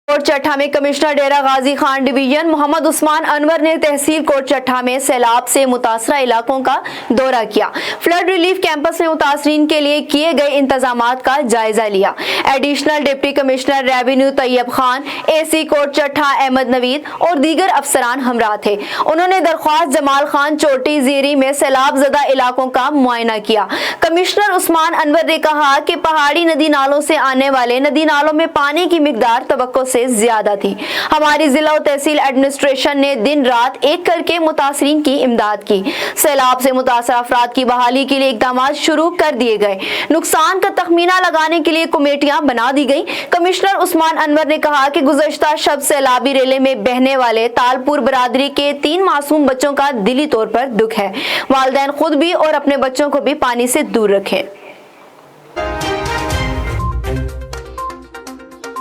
Coat Chatha में commissioner डेरा Ghazi Khan division Mohammad Usman Anwar ने तहसील coat Chatha में सैलाब से मुतासरा इलाकों का दौरा किया। फ्लड रिलीफ कैंपस में मुतासरीन के लिए किए गए इंतजामात का जायजा लिया। Additional deputy commissioner revenue Tayyab Khan, AC Kot Chattha Ahmad Naveed और दीगर अफसरान हमरा थे। उन्होंने दरख्वास्त जमाल खान चोटी जीरी में सैलाब ज़दा इलाकों का मुआयना किया। कमिश्नर उस्मान अनवर ने कहा कि पहाड़ी नदी नालों से आने वाले नदी नालों में पानी की मिकदार तवक्को से ज्यादा थी। हमारी जिला और तहसील एडमिनिस्ट्रेशन ने दिन रात एक करके मुतासरीन की इमदाद की। सैलाब से मुतासर अफराद की बहाली के लिए इकदाम शुरू कर दिए गए। नुकसान का तखमीना लगाने के लिए कमेटियां बना दी गई। कमिश्नर उस्मान अनवर ने कहा कि गुज़श्ता शब सैलाबी रेले में बहने वाले तालपुर बरादरी के 3 मासूम बच्चों का दिली तौर पर दुख है। वालिदैन खुद भी और अपने बच्चों को भी पानी से दूर रखें।